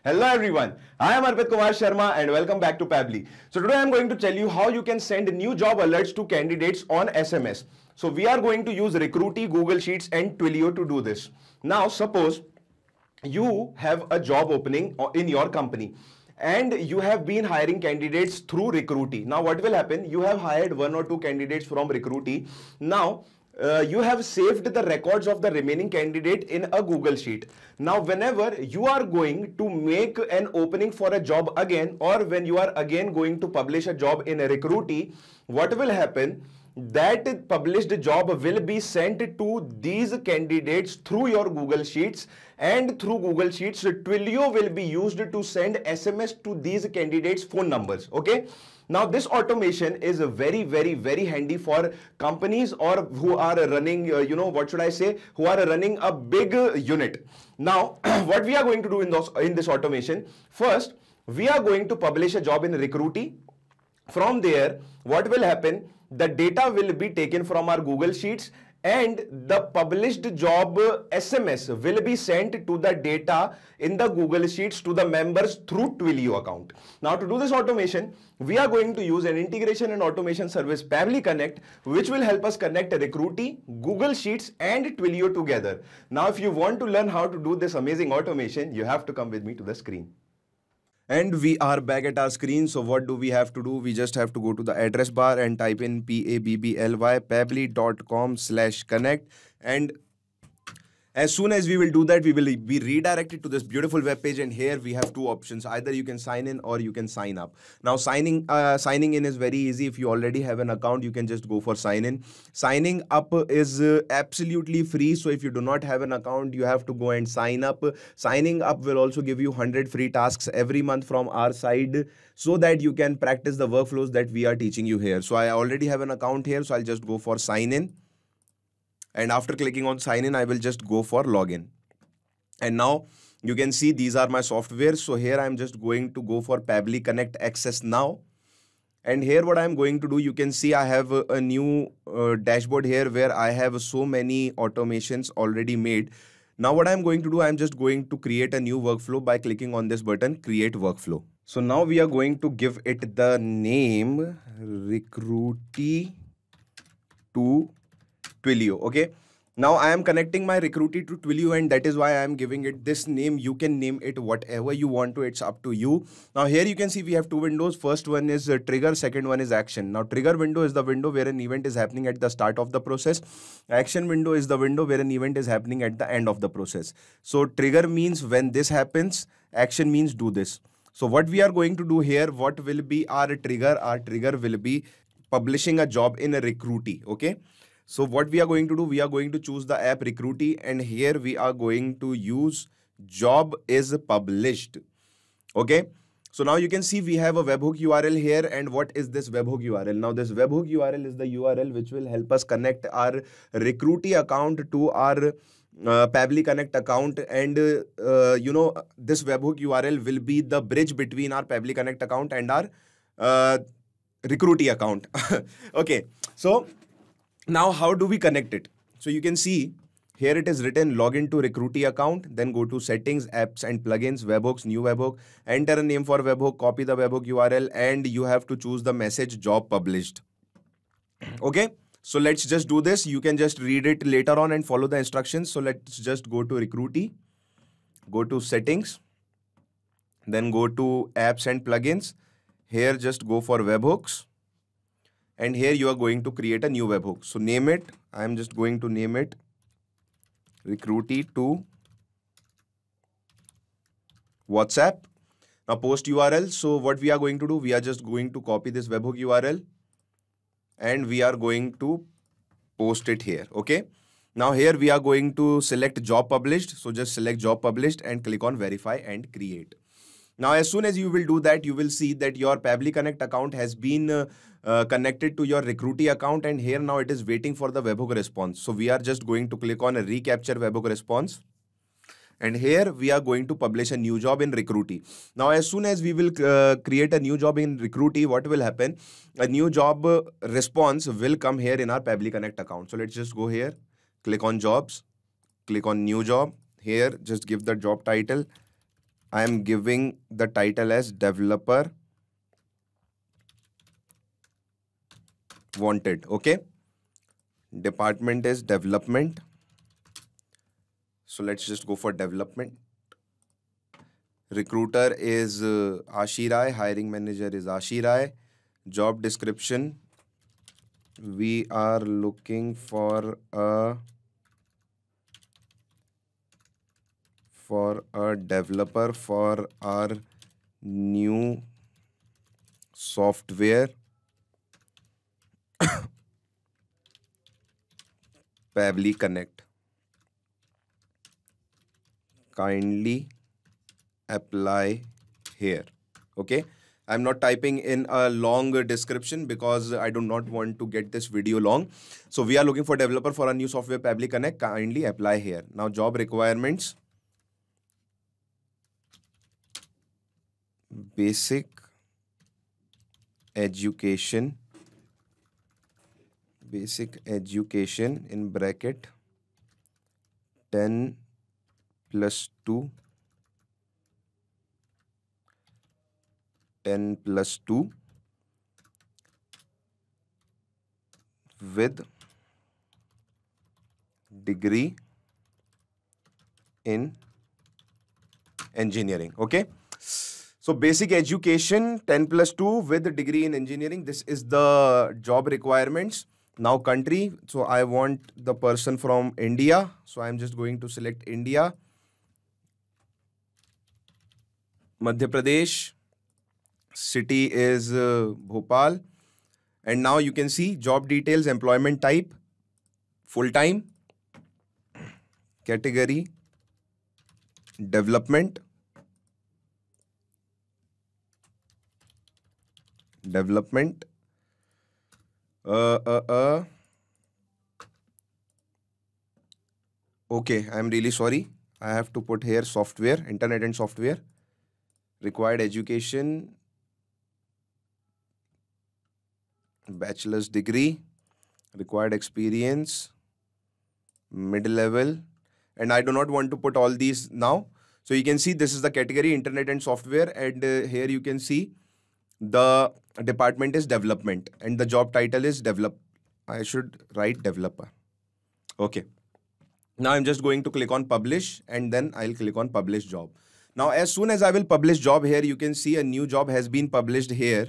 Hello everyone, I am Arpit Kumar Sharma and welcome back to Pabbly. So today I am going to tell you how you can send new job alerts to candidates on SMS. So we are going to use Recruitee, Google Sheets and Twilio to do this. Now suppose you have a job opening in your company and you have been hiring candidates through Recruitee. Now what will happen? You have hired one or two candidates from Recruitee. Now you have saved the records of the remaining candidate in a Google Sheet. Now whenever you are going to make an opening for a job again, or when you are again going to publish a job in a Recruitee, what will happen? That published job will be sent to these candidates through your Google Sheets, and through Google Sheets Twilio will be used to send SMS to these candidates' phone numbers. Okay, now this automation is very handy for companies or who are running who are running a big unit. Now what we are going to do in this automation, first we are going to publish a job in Recruitee. From there what will happen? The data will be taken from our Google Sheets and the published job SMS will be sent to the data in the Google Sheets to the members through Twilio account. Now to do this automation, we are going to use an integration and automation service Pabbly Connect, which will help us connect Recruitee, Google Sheets and Twilio together. Now if you want to learn how to do this amazing automation, you have to come with me to the screen. And we are back at our screen. So what do we have to do? We just have to go to the address bar and type in Pabbly, pabbly.com/connect. And as soon as we will do that, we will be redirected to this beautiful web page, and here we have two options. Either you can sign in or you can sign up. Now signing in is very easy. If you already have an account, you can just go for sign in. Signing up is absolutely free. So if you do not have an account, you have to go and sign up. Signing up will also give you 100 free tasks every month from our side, so that you can practice the workflows that we are teaching you here. So I already have an account here, so I'll just go for sign in. And after clicking on sign in, I will just go for login. And now you can see these are my software. So here I'm just going to go for Pabbly Connect Access Now. And here what I'm going to do, you can see I have a new dashboard here where I have so many automations already made. Now what I'm going to do, I'm just going to create a new workflow by clicking on this button, create workflow. So now we are going to give it the name Recruitee to Twilio. Okay, now I am connecting my Recruitee to Twilio, and that is why I am giving it this name. You can name it whatever you want to, it's up to you. Now here you can see we have two windows. First one is trigger, second one is action. Now trigger window is the window where an event is happening at the start of the process. Action window is the window where an event is happening at the end of the process. So trigger means when this happens, action means do this. So what we are going to do here, what will be our trigger? Our trigger will be publishing a job in a Recruitee. Okay, so what we are going to do, we are going to choose the app Recruitee, and here we are going to use job is published. Okay, so now you can see we have a webhook URL here. And what is this webhook URL? Now this webhook URL is the URL which will help us connect our Recruitee account to our Pabbly Connect account, and this webhook URL will be the bridge between our Pabbly Connect account and our Recruitee account. Okay, so now how do we connect it? So you can see here it is written login to Recruitee account, then go to settings, apps and plugins, webhooks, new webhook, enter a name for webhook, copy the webhook URL, and you have to choose the message job published. Okay, so let's just do this. You can just read it later on and follow the instructions. So let's just go to Recruitee, go to settings, then go to apps and plugins. Here just go for webhooks. And here you are going to create a new webhook. So name it. I am just going to name it Recruitee to WhatsApp. Now post URL. So what we are going to do, we are just going to copy this webhook URL and we are going to post it here. Okay. Now here we are going to select job published. So just select job published and click on verify and create. Now, as soon as you will do that, you will see that your Pabbly Connect account has been connected to your Recruitee account, and here now it is waiting for the webhook response. So we are just going to click on a recapture webhook response. And here we are going to publish a new job in Recruitee. Now, as soon as we will create a new job in Recruitee, what will happen? A new job response will come here in our Pabbly Connect account. So let's just go here, click on jobs, click on new job. Here, just give the job title I am giving the title as developer wanted. Okay. Department is development. So let's just go for development. Recruiter is Ashi Rai. Hiring manager is Ashi Rai. Job description. We are looking for a developer for our new software Pabbly Connect. Kindly apply here. Okay. I'm not typing in a long description because I do not want to get this video long. So we are looking for developer for a new software Pabbly Connect. Kindly apply here. Now job requirements. Basic education in bracket 10 plus 2 with degree in engineering. Okay. So basic education 10 plus 2 with degree in engineering. This is the job requirements. Now country. So I want the person from India. So I'm just going to select India. Madhya Pradesh. City is Bhopal. And now you can see job details, employment type, full-time, category, development, okay, I'm really sorry. I have to put here software, internet and software, required education, bachelor's degree, required experience, mid-level, and I do not want to put all these now. So you can see this is the category, internet and software, and here you can see the department is development and the job title is I should write developer. Okay. Now I'm just going to click on publish and then I'll click on publish job. Now as soon as I will publish job here, you can see a new job has been published here.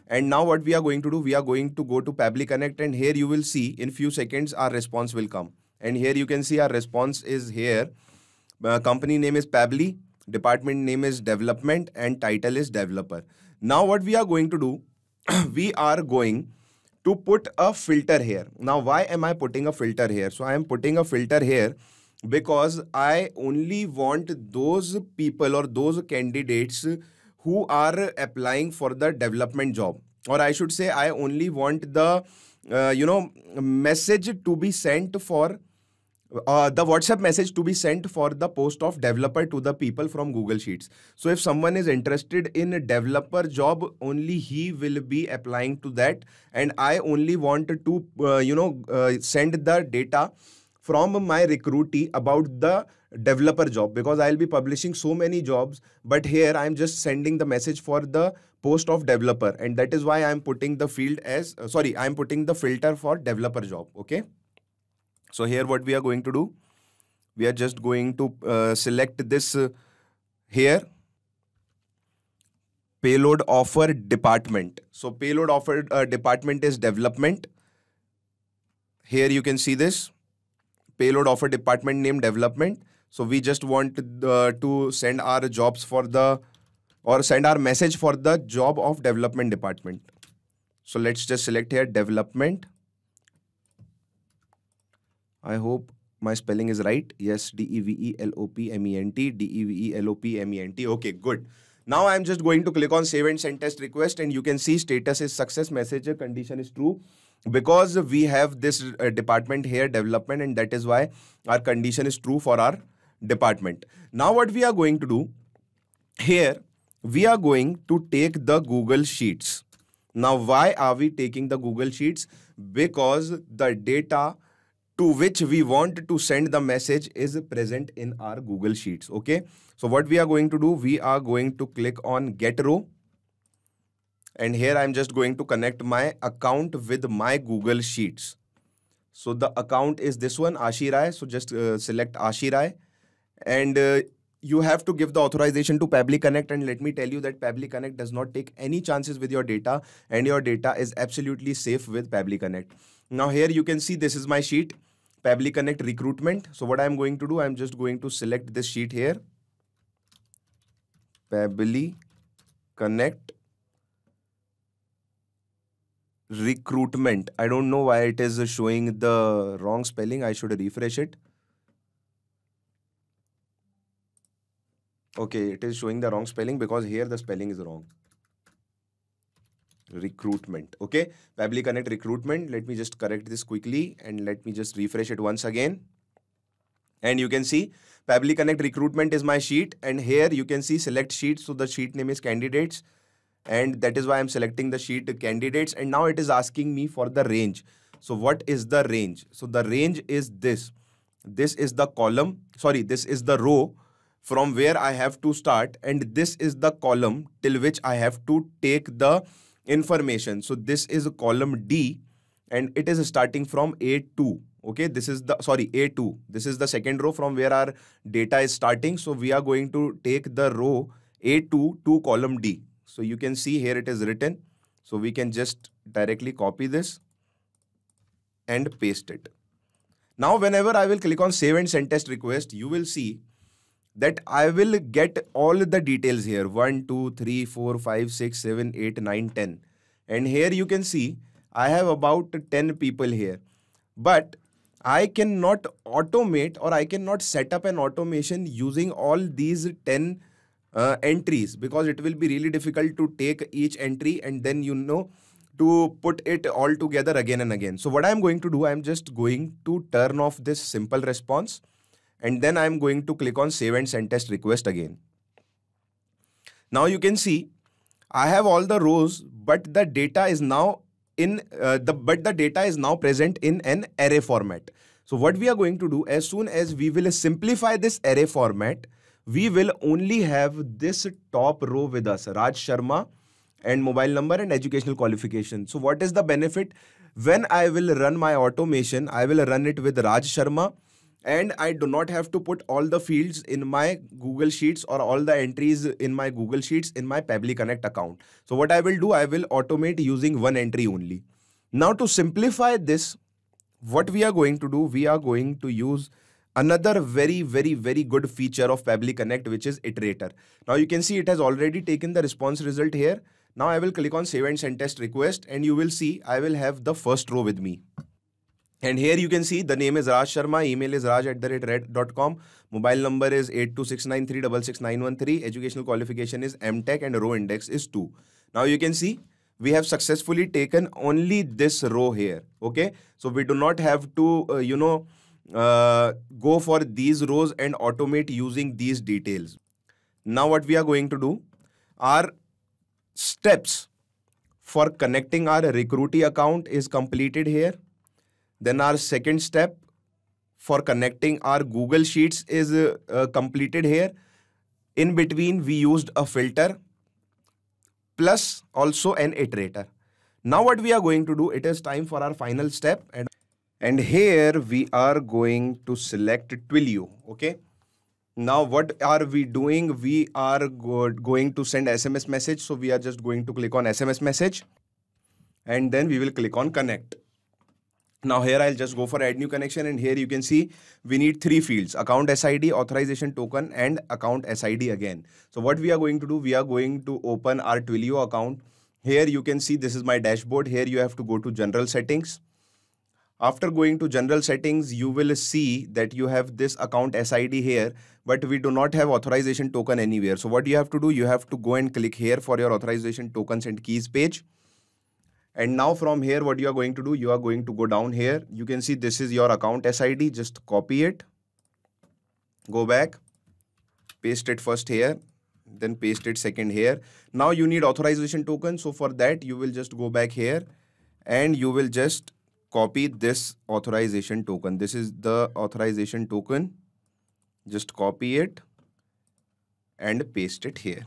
And now what we are going to do, we are going to go to Pabbly Connect, and here you will see in few seconds our response will come. And here you can see our response is here. Company name is Pabbly, department name is development, and title is developer. Now what we are going to do, we are going to put a filter here. Now why am I putting a filter here? So I am putting a filter here because I only want those people or those candidates who are applying for the development job, or I should say I only want the message to be sent for the WhatsApp message to be sent for the post of developer to the people from Google Sheets. So if someone is interested in a developer job, only he will be applying to that, and I only want to send the data from my Recruitee about the developer job, because I'll be publishing so many jobs, but here I'm just sending the message for the post of developer, and that is why I'm putting the field as I'm putting the filter for developer job. Okay. So here what we are going to do, we are just going to select this here, payload offer department. So payload offer department is development. Here you can see this payload offer department name development. So we just want to send our jobs for send our message for the job of development department. So let's just select here development. I hope my spelling is right. Yes, development, development. Okay, good. Now I'm just going to click on save and send test request, and you can see status is success, message condition is true, because we have this department here, development, and that is why our condition is true for our department. Now what we are going to do here, we are going to take the Google Sheets. Now why are we taking the Google Sheets? Because the data to which we want to send the message is present in our Google Sheets. Okay. So what we are going to do, we are going to click on get row. And here I'm just going to connect my account with my Google Sheets. So the account is this one, Ashi Rai. So just select Ashi Rai. And you have to give the authorization to Pabbly Connect. And let me tell you that Pabbly Connect does not take any chances with your data. And your data is absolutely safe with Pabbly Connect. Now here you can see this is my sheet, Pabbly Connect recruitment. So what I'm going to do, I'm just going to select this sheet here. Pabbly Connect recruitment. I don't know why it is showing the wrong spelling. I should refresh it. Okay, it is showing the wrong spelling because here the spelling is wrong. Recruitment. Okay, Pabbly Connect recruitment. Let me just correct this quickly and let me just refresh it once again. And you can see Pabbly Connect recruitment is my sheet, and here you can see select sheet. So the sheet name is candidates, and that is why I'm selecting the sheet candidates. And now it is asking me for the range. So what is the range? So the range is this. This is the column. Sorry, this is the row from where I have to start, and this is the column till which I have to take the information. So this is column D, and it is starting from A2. Okay, this is the, sorry, A2. This is the second row from where our data is starting. So we are going to take the row A2 to column D. So you can see here it is written. So we can just directly copy this and paste it. Now, whenever I will click on save and send test request, you will see that I will get all the details here. 1, 2, 3, 4, 5, 6, 7, 8, 9, 10. And here you can see I have about 10 people here. But I cannot automate, or I cannot set up an automation using all these 10 entries, because it will be really difficult to take each entry and then, to put it all together again and again. So what I'm going to do, I'm just going to turn off this simple response, and then I'm going to click on save and send test request again. Now you can see I have all the rows, but the data is now the data is now present in an array format. So what we are going to do, as soon as we will simplify this array format, we will only have this top row with us, Raj Sharma, and mobile number and educational qualification. So what is the benefit? When I will run my automation, I will run it with Raj Sharma, and I do not have to put all the fields in my Google Sheets or all the entries in my Google Sheets in my Pabbly Connect account. So what I will do, I will automate using one entry only. Now to simplify this, what we are going to do, we are going to use another very good feature of Pabbly Connect, which is Iterator. Now you can see it has already taken the response result here. Now I will click on save and send test request, and you will see I will have the first row with me. And here you can see the name is Raj Sharma, email is raj@red.com, mobile number is 8269366913, educational qualification is MTech, and row index is 2. Now you can see we have successfully taken only this row here. Okay, so we do not have to go for these rows and automate using these details. Now what we are going to do, our steps for connecting our Recruitee account is completed here. Then our second step for connecting our Google Sheets is completed here. In between, we used a filter plus also an iterator. Now what we are going to do, it is time for our final step. And here we are going to select Twilio. Okay. Now what are we doing? We are going to send SMS message. So we are just going to click on SMS message, and then we will click on connect. Now here I'll just go for add new connection, and here you can see we need 3 fields: account SID, authorization token, and account SID again. So what we are going to do, we are going to open our Twilio account. Here you can see this is my dashboard. Here you have to go to general settings. After going to general settings, you will see that you have this account SID here, but we do not have authorization token anywhere. So what you have to do, you have to go and click here for your authorization tokens and keys page. And now from here, what you are going to do, you are going to go down here. You can see this is your account SID. Just copy it, go back, paste it first here, then paste it second here. Now you need authorization token. So for that, you will just go back here and you will just copy this authorization token. This is the authorization token. Just copy it and paste it here.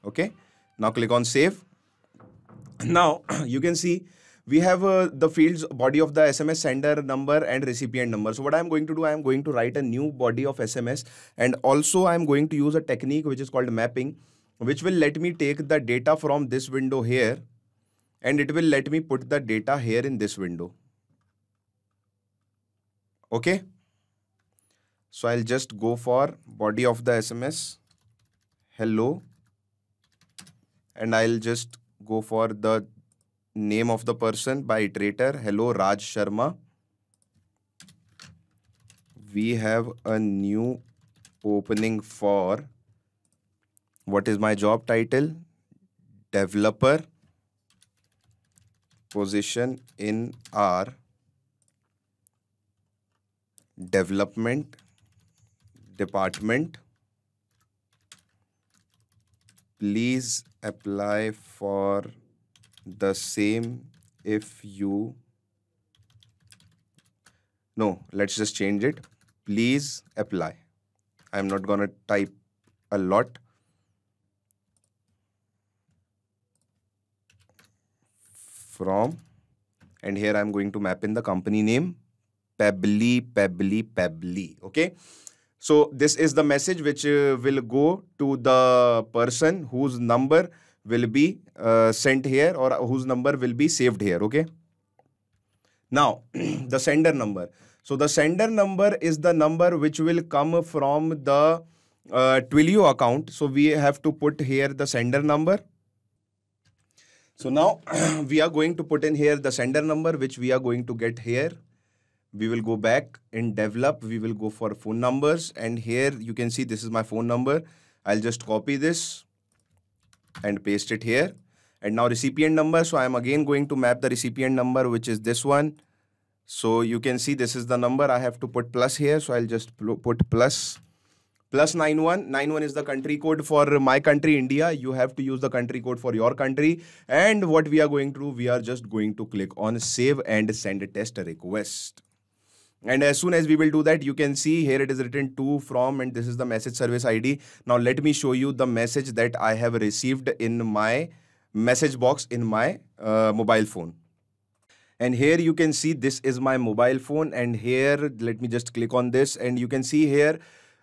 Okay. Now click on save. Now you can see we have the fields body of the SMS, sender number and recipient number. So what I'm going to do, I'm going to write a new body of SMS, and also I'm going to use a technique which is called mapping, which will let me take the data from this window here and it will let me put the data here in this window. Okay. So I'll just go for body of the SMS, hello, and I'll just go for the name of the person by Iterator. Hello, Raj Sharma. We have a new opening for, what is my job title? Developer, position in our development department. Please apply for the same if you, no, let's just change it. Please apply. I'm not gonna type a lot. From, and here I'm going to map in the company name, Pabbly. Okay. So this is the message which will go to the person whose number will be sent here, or whose number will be saved here. Okay. Now the sender number. So the sender number is the number which will come from the Twilio account. So we have to put here the sender number. So now we are going to put in here the sender number, which we are going to get here. We will go back in develop. We will go for phone numbers. And here you can see this is my phone number. I'll just copy this and paste it here. And now recipient number. So I'm again going to map the recipient number, which is this one. So you can see this is the number. I have to put plus here. So I'll just put plus 91. 91 is the country code for my country, India. You have to use the country code for your country. And what we are going to do, we are just going to click on save and send a test request. And as soon as we will do that, you can see here it is written to, from, and this is the message service ID. Now let me show you the message that I have received in my message box in my mobile phone. And here you can see this is my mobile phone, and here let me just click on this, and you can see here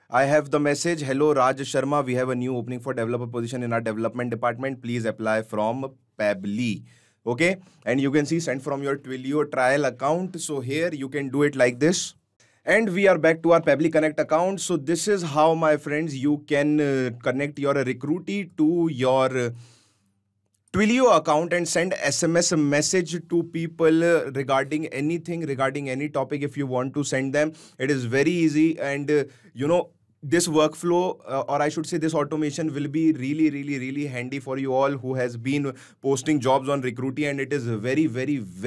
I have the message, hello Raj Sharma, we have a new opening for developer position in our development department. Please apply from Pabbly. Okay, and you can see send from your Twilio trial account. So here you can do it like this. And we are back to our Pabbly Connect account. So this is how, my friends, you can connect your Recruitee to your Twilio account and send SMS message to people regarding anything, regarding any topic. If you want to send them, it is very easy. And you know, this workflow, or I should say this automation, will be really handy for you all who has been posting jobs on Recruitee, and it is very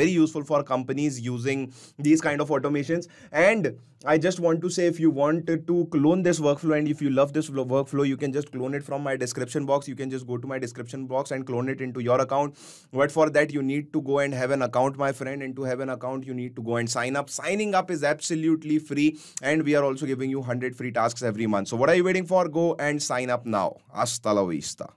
useful for companies using these kind of automations. And I just want to say, if you want to clone this workflow and if you love this workflow, you can just clone it from my description box. You can just go to my description box and clone it into your account. But for that, you need to go and have an account, my friend. And to have an account, you need to go and sign up. Signing up is absolutely free. And we are also giving you 100 free tasks every month. So what are you waiting for? Go and sign up now. Hasta la vista.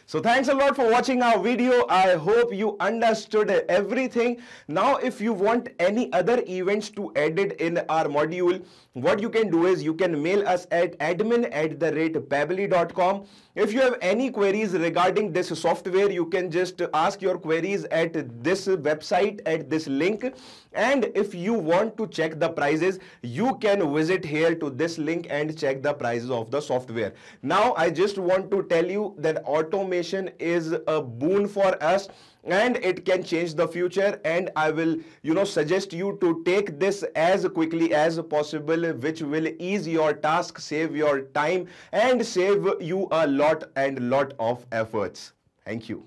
So thanks a lot for watching our video. I hope you understood everything. Now, if you want any other events to added in our module, what you can do is you can mail us at admin@pabbly.com. If you have any queries regarding this software, you can just ask your queries at this website, at this link. And if you want to check the prices, you can visit here to this link and check the prices of the software. Now, I just want to tell you that automation is a boon for us, and it can change the future. And I will, suggest you to take this as quickly as possible, which will ease your task, save your time, and save you a lot of efforts. Thank you.